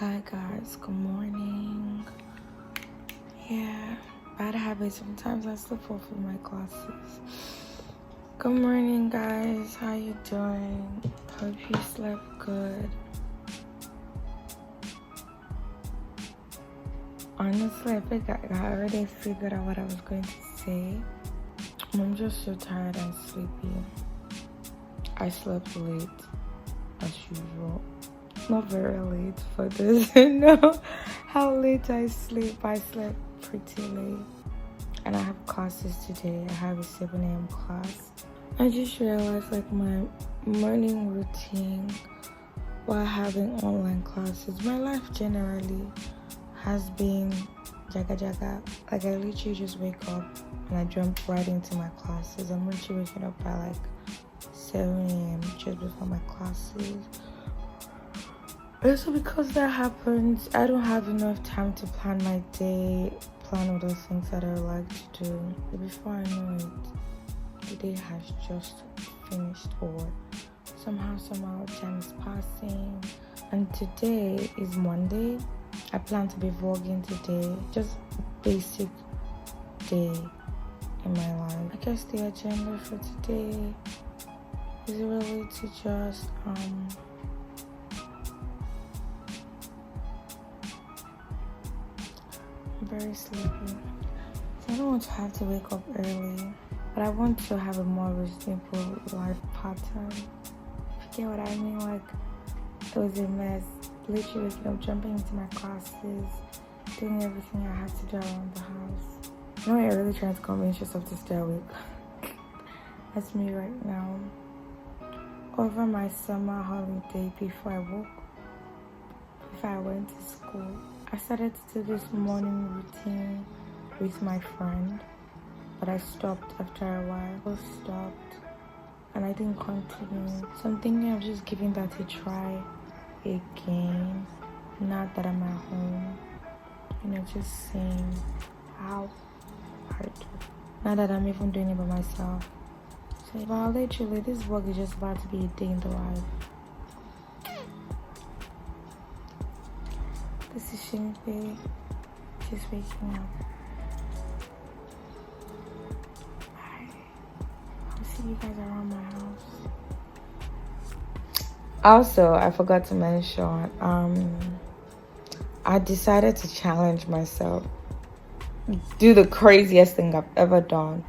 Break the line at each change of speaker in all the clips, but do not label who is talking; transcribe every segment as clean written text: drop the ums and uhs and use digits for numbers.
Hi guys, good morning. Yeah, bad habit. Sometimes I slip off in my classes. Good morning guys, how you doing? Hope you slept good. Honestly, I think I already figured out what I was going to say. I'm just so tired and sleepy. I slept late as usual. Not very late for this. No, how late I sleep. I slept pretty late. And I have classes today. I have a 7 a.m. class. I just realized like my morning routine while having online classes, my life generally has been jaga jaga. Like I literally just wake up and I jump right into my classes. I'm literally waking up by like 7 a.m. just before my classes. Also because that happens, I don't have enough time to plan my day, plan all those things that I like to do. But before I know it, the day has just finished or somehow time is passing. And today is Monday. I plan to be vlogging today, just basic day in my life. I guess the agenda for today is really to just I'm very sleepy, so I don't want to have to wake up early, but I want to have a more reasonable life pattern. You get what I mean? Like, it was a mess. Literally waking up, jumping into my classes, doing everything I had to do around the house. You know, you're really trying to convince yourself to stay awake. That's me right now. Over my summer holiday, before I went to school, I started to do this morning routine with my friend, but I stopped after a while. I stopped and I didn't continue. So I'm thinking of just giving that a try again, now that I'm at home. You know, just seeing how I do. Now that I'm even doing it by myself. So, but literally, this vlog is just about to be a day in the life. This is Semipe, just waking up. Bye. I'll see you guys around my house. Also, I forgot to mention, I decided to challenge myself, do the craziest thing I've ever done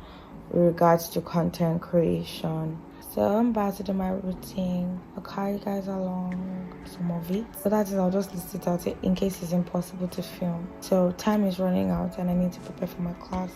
with regards to content creation. So I'm about to do my routine. I'll carry you guys along some of it. So that is, I'll just list it out in case it's impossible to film. So time is running out and I need to prepare for my class.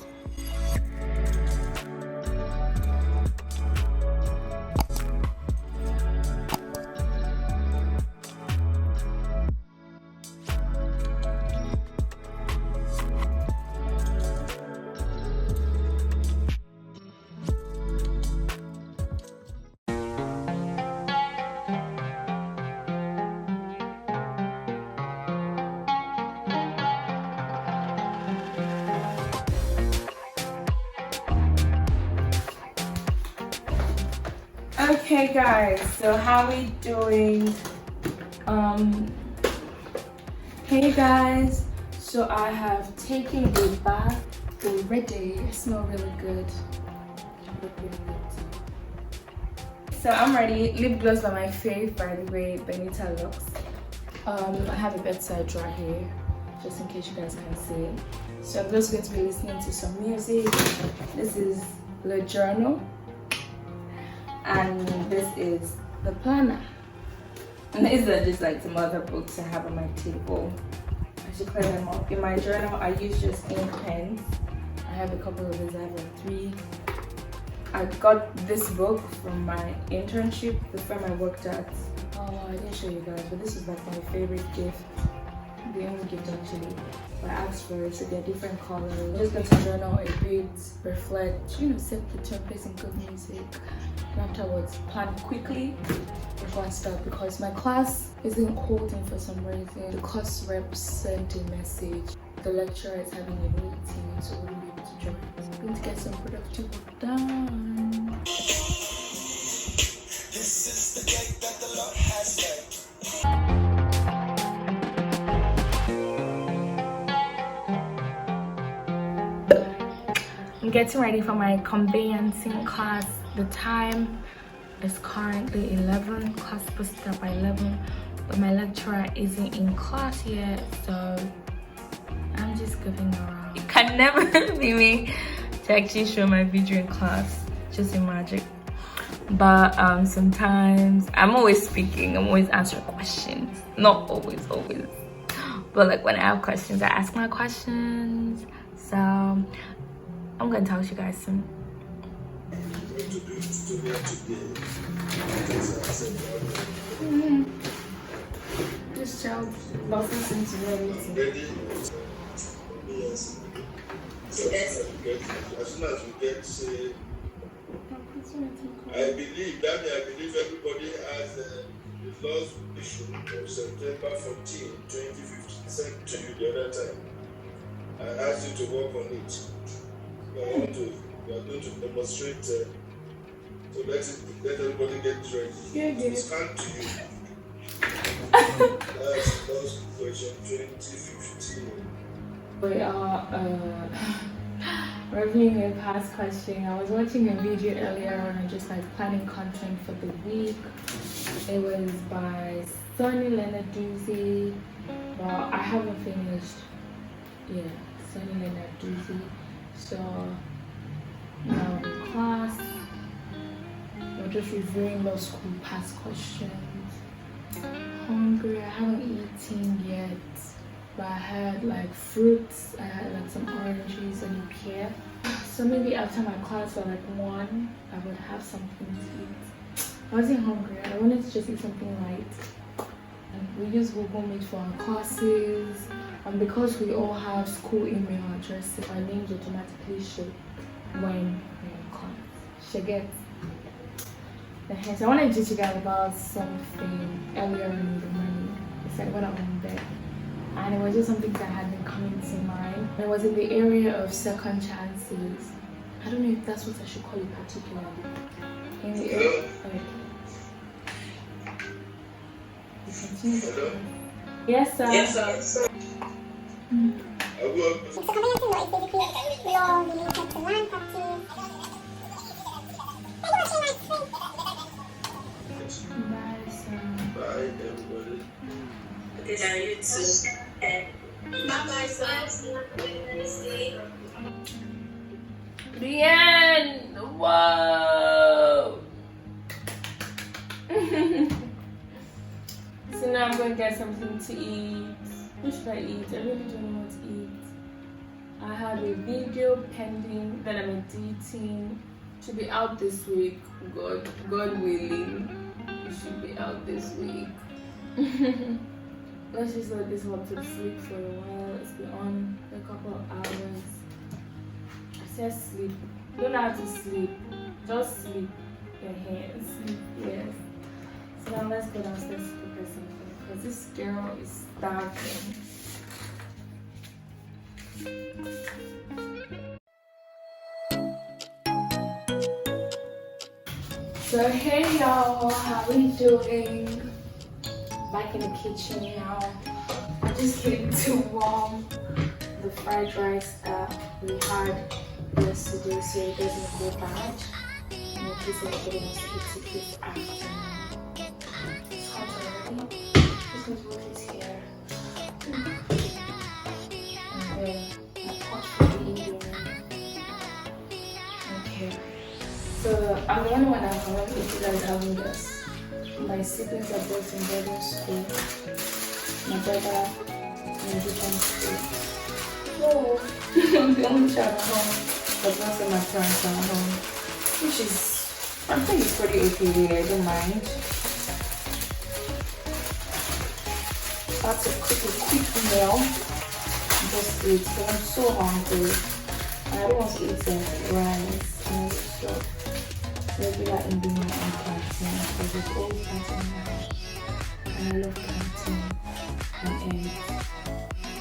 Okay guys, so how we doing? Hey guys, so I have taken a bath already. I smell really good. So I'm ready. Lip gloss by my fave, by the way, Benita Lux. I have a bedside drawer here, just in case you guys can see it. So I'm just going to be listening to some music. This is the journal. And this is the planner. And these are just like some other books I have on my table. I should clear them up. In my journal, I use just ink pens. I have a couple of these, I have 3. I got this book from my internship, the firm I worked at. Oh, I didn't show you guys, but this is like my favorite gift. The only gift actually. I asked for it, so they're different colors. I'm just going to journal a bit, reflect, you know, set the tone, play some good music. And afterwards, plan quickly before I start, because my class isn't holding for some reason. The course rep sent a message. The lecturer is having a meeting, so we won't be able to join. I'm going to get some productive work done. This is the day that the Lord has made. I'm getting ready for my conveyancing class. The time is currently 11. Class supposed to start by 11, but my lecturer isn't in class yet, so I'm just goofing around. It can never be me to actually show my video in class. Just imagine. But sometimes I'm always speaking. I'm always answering questions. Not always, but like when I have questions, I ask my questions. So I'm gonna talk to you guys soon. This child doesn't seem to know anything.
Yes. As soon as we get, I believe everybody has the laws issued on September 14, 2015, sent to you the other time. I asked you to work on it. We are going to demonstrate, so let everybody get ready. It's hand to you. That's laws question 2015.
We are reviewing a past question. I was watching a video earlier on, just like planning content for the week. It was by Sonny Leonard Doozy, but I haven't finished. Yeah, Sonny Leonard Doozy. So now in class, we're just reviewing those school past questions. Hungry, I haven't eaten yet. But I had like fruits, I had like some oranges and a pear. So maybe after my class at like 1, I would have something to eat. I wasn't hungry, I wanted to just eat something light. And we use Google Meet for our classes. And because we all have school email addresses, our names automatically show when we're in class. She gets the hint. I wanted to teach you guys about something earlier in the morning. It's like when I'm in bed. And it was just something that had been coming to mind. It was in the area of second chances. I don't know if that's what I should call it particularly. In the area Yes, sir.
Yes, sir.
So conveyancing law is basically law related to land property.
Bye, everybody.
Okay, now you too. Bye-bye, sir.
The end! Whoa! So now I'm going to get something to eat. What should I eat? I really don't know what to eat. I have a video pending that I'm editing. To be out this week. God willing. It should be out this week. Let's just let this laptop sleep for a while. It's been on for a couple of hours. I said sleep. You don't have to sleep. Just sleep. Sleep, yes. So now let's go downstairs to prepare something because this girl is starving. So hey y'all, how we doing? Back in the kitchen now. I just came to warm the fried rice that we had yesterday so it doesn't go bad. And in case anybody wants to eat it this afternoon. It's hot already. This is what is here. And then my pot for the evening. Okay. So I'm the only one at home if you guys having this. My siblings are both in boarding school. My brother in a different school. So I'm the only child at home, but most of my parents are at home, which is, I think it's pretty okay. I don't mind. About to cook a quick meal. Just eat because I'm so hungry. And I don't want to eat rice and stuff. Regular Indian and plantain because it's always plantain now. And I love plantain and eggs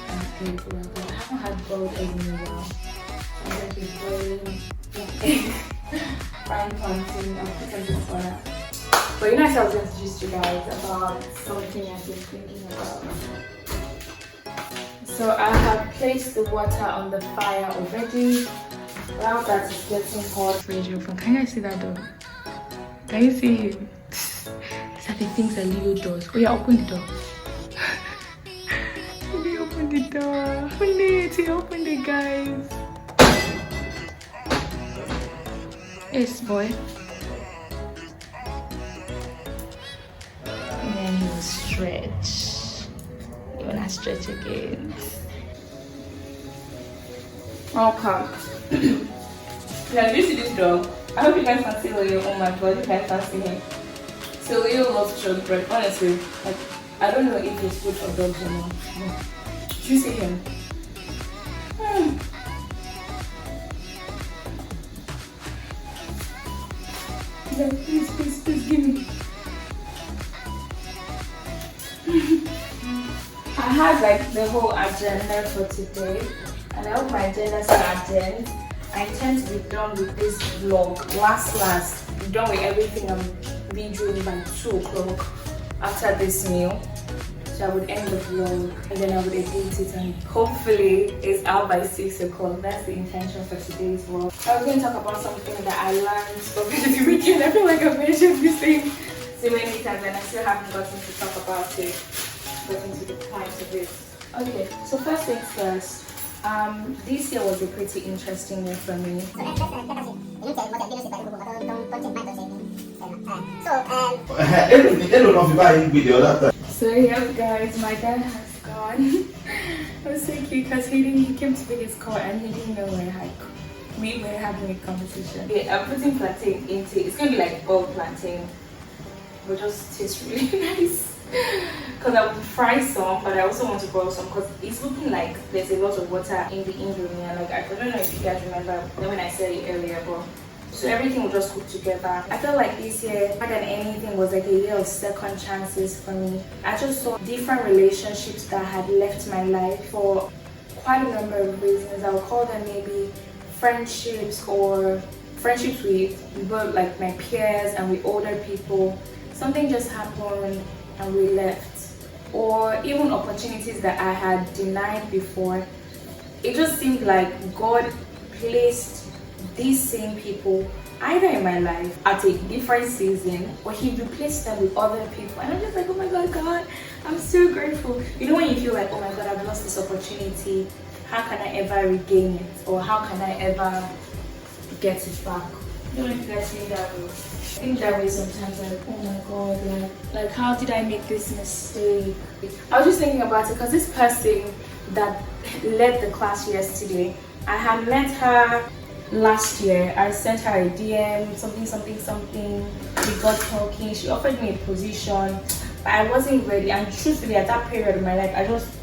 and egg well. I haven't had boiled egg in a while. I'm going to be boiling egg, frying plantain and putting it on. But you know, I was going to teach you guys about something I've been thinking about. So I have placed the water on the fire already. Now that it's getting hot. Fridge open. Can you guys see that door? Can you see him? These are the things that Leo does. Oh yeah, open the door. He opened the door. Open it. He opened it, guys. Yes, boy. And then he will stretch. You wanna stretch again? Okay. Now, do you see this dog? I hope you guys can see Leo. Oh my god, you guys can see him. So Leo loves children. Honestly, like, I don't know if it's good for dogs or not. Do you see him? Yeah, please, give me. I had like the whole agenda for today, and I hope my agenda is agenda. I intend to be done with this vlog last, be done with everything I'm videoing by 2 o'clock after this meal. So I would end the vlog and then I would edit it, and hopefully it's out by 6 o'clock. That's the intention for today's vlog. I was going to talk about something that I learned over the weekend. I feel like I've mentioned this thing so many times and I still haven't gotten to talk about it, gotten to the point of it. Okay, so first things first. This year was a pretty interesting year for me. So yeah, guys, my dad has gone. It was so cute because he came to pick his car and he didn't know we were having a competition. Yeah, I'm putting plantain into it. It's gonna be like boiled plantain, but just tastes really nice. Because I would fry some, but I also want to boil some because it's looking like there's a lot of water in the indomie. Like, I don't know if you guys remember when I said it earlier, but so everything will just cook together. I felt like this year, more than anything, was like a year of second chances for me. I just saw different relationships that had left my life for quite a number of reasons. I would call them maybe friendships or friendships with both like my peers and with older people. Something just happened and we left, or even opportunities that I had denied before. It just seemed like God placed these same people either in my life at a different season, or He replaced them with other people, and I'm just like, oh my God, God, I'm so grateful. You know when you feel like, oh my God, I've lost this opportunity, how can I ever regain it, or how can I ever get it back? I don't know if you guys think that way. I think that way sometimes, like, oh my God, like how did I make this mistake? I was just thinking about it because this person that led the class yesterday, I had met her last year. I sent her a DM, something. We got talking. She offered me a position, but I wasn't ready. And truthfully, at that period of my life,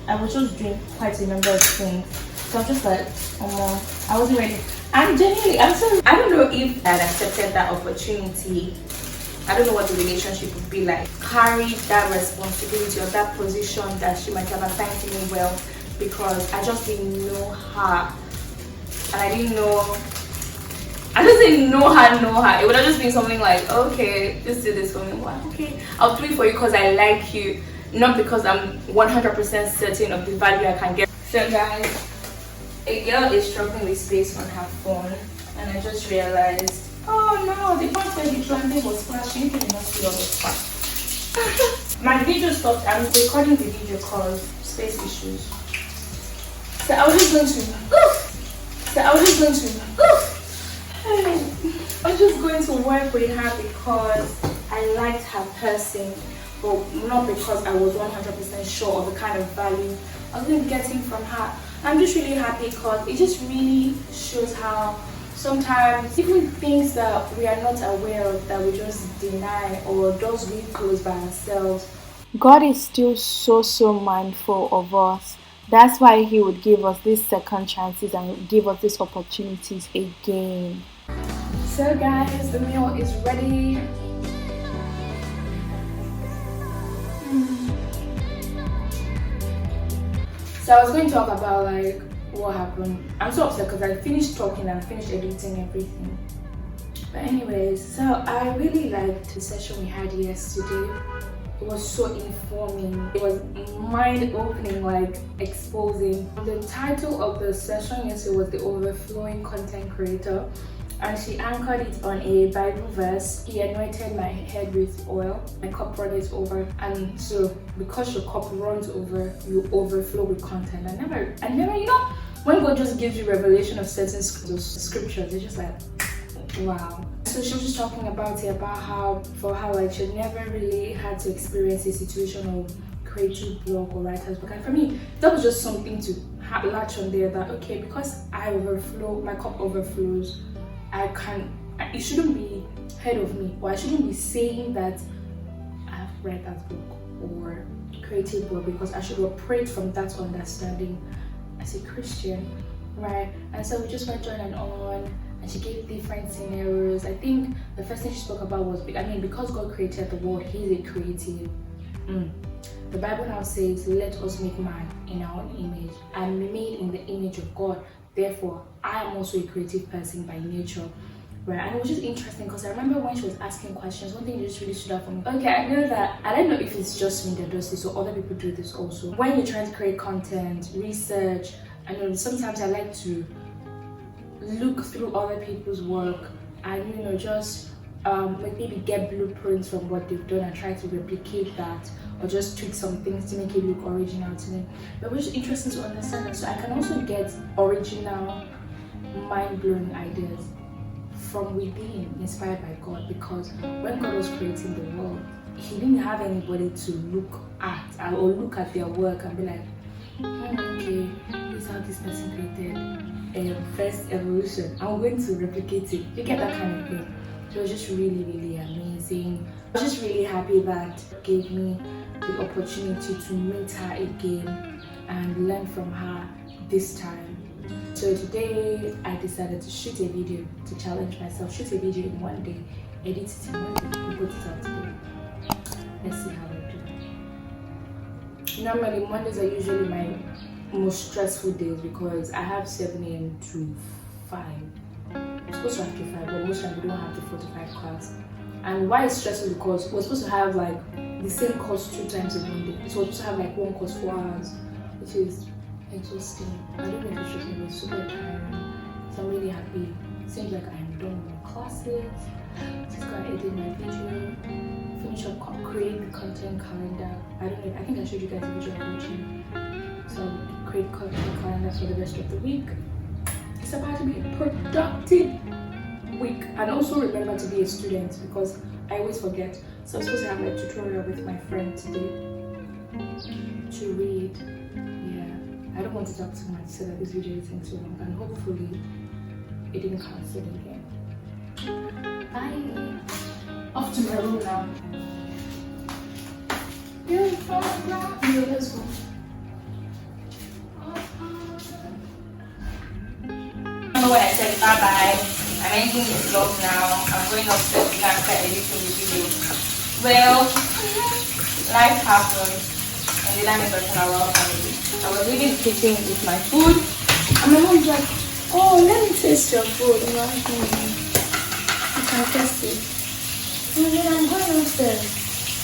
I was just doing quite a number of things. So I'm just like, oh, I wasn't ready. And genuinely, I don't know if I had accepted that opportunity. I don't know what the relationship would be like. Carry that responsibility or that position that she might have assigned to me well, because I just didn't know her. And I just didn't know her. It would have just been something like, okay, just do this for me. Well, okay, I'll do it for you because I like you, not because I'm 100% certain of the value I can get. So guys, a girl is struggling with space on her phone, and I just realized, oh no, the part where the planting was flashing, you did not see all the spark. My video stopped. I'm recording the video because space issues. So I was just going to work with her because I liked her person, but not because I was 100% sure of the kind of value I was going to be getting from her. I'm just really happy because it just really shows how sometimes even things that we are not aware of that we just deny or doors we close by ourselves, God is still so mindful of us. That's why He would give us these second chances and give us these opportunities again. So guys, the meal is ready. So I was going to talk about like what happened. I'm so upset because I finished talking and I finished editing everything. But anyways, so I really liked the session we had yesterday. It was so informing. It was mind-opening, like exposing. The title of the session yesterday was The Overflowing Content Creator, and she anchored it on a Bible verse. He anointed my head with oil, my cup runneth over. And so because your cup runs over, you overflow with content. I never, you know, when God just gives you revelation of certain scriptures, it's just like, wow. So she was just talking about it, about how for her, like, she never really had to experience a situation of creative block or writer's block. And for me, that was just something to latch on there, that okay, because I overflow, my cup overflows, it shouldn't be heard of me, or I shouldn't be saying that I have read that book or creative block, because I should operate from that understanding as a Christian, right? And so we just went on, and she gave different scenarios. I think the first thing she spoke about was, because God created the world, He's a creative. The Bible now says, let us make man in our own image. I'm made in the image of God. Therefore, I am also a creative person by nature. Right? And it was just interesting because I remember when she was asking questions, one thing just really stood out for me. Okay, I know that, I don't know if it's just me that does this or other people do this also. When you're trying to create content, research, I know sometimes I like to look through other people's work and, you know, just maybe get blueprints from what they've done and try to replicate that, or just tweak some things to make it look original to me. But it was just interesting to understand that, so I can also get original, mind-blowing ideas from within, inspired by God. Because when God was creating the world, He didn't have anybody to look at or look at their work and be like, okay, this is how this person created first evolution, I'm going to replicate it. You get that kind of thing. So it was just really, really amazing. I was just really happy that gave me the opportunity to meet her again and learn from her this time. So today I decided to shoot a video to challenge myself. Shoot a video in one day, edit it in one day, and put it out today. Let's see how I do. Normally Mondays are usually my most stressful days because I have 7 a.m. to 5. I'm supposed to have to 5, but most times we don't have the 4 to 5 class. And why it's stressful? Because we're supposed to have like the same course 2 times in one day. So we're supposed to have like one course 4 hours, which is exhausting. I don't know if it's just me, it's super tiring. So I'm really happy. Seems like I'm done with my classes. Just gonna edit my video, finish up, create the content calendar. I don't know, I think I showed you guys a video on YouTube. So create content calendar for the rest of the week. It's about to be a productive week. And also remember to be a student, because I always forget. So I'm supposed to have a tutorial with my friend today to read. Yeah, I don't want to talk too much so that this video isn't too long, and hopefully it didn't cancel again. Bye. Off to my room now. Beautiful. Yeah, let's go. When I said bye bye, I'm ending this vlog now. I'm going upstairs to start editing the video. Well, life happened, and then I'm a personal family. I was leaving the kitchen with my food, and my mom's like, "Oh, let me taste your food." You know, you can taste it. And then I'm going upstairs.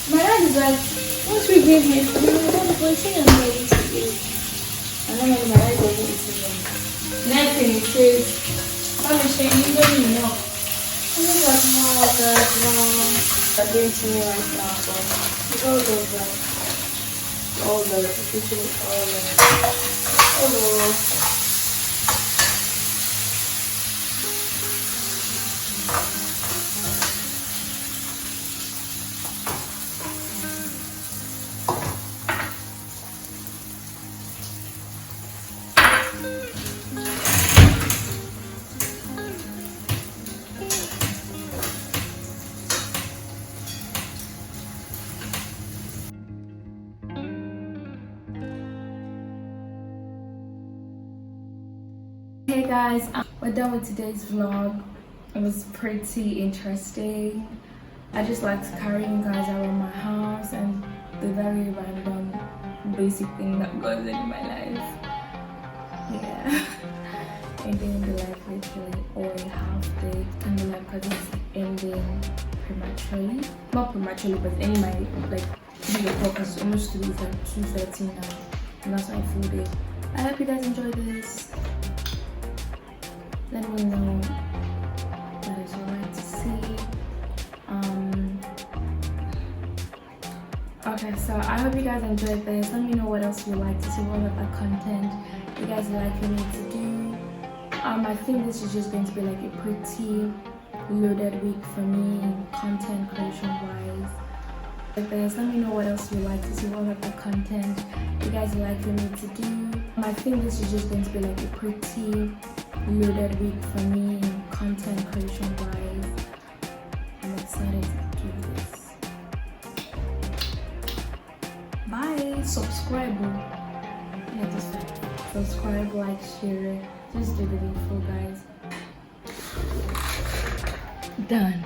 My dad is like, "What we gave me?" I'm like, "Oh, I'm ready to eat." And then my dad doesn't eat it. Next thing it says, "I'm saying you don't even know." I'm just like, "Oh, God, wow." They're doing to me right now, but it's all over. All the repetition, all over. Hey guys, we're done with today's vlog. It was pretty interesting. I just liked carrying you guys around my house and the very random basic thing that goes in my life. Yeah. Ending the life literally, or a half day in the life, because it's ending prematurely. Not prematurely, but ending my do the podcast. It's almost 2:30 now, and that's my full day. I hope you guys enjoyed this. Let me know what is you like to see. Okay, so I hope you guys enjoyed this. Let me know what else you like to see, what other content you guys would like me to do. I think this is just going to be like a pretty loaded week for me, content creation wise. Let me know what else you like to see, what other content you guys would like me to do. I think this is just going to be like a pretty loaded week for me, content creation wise. I'm excited to do this. Bye. Subscribe. Yeah, just subscribe, like, share. Just do the needful, guys. Done.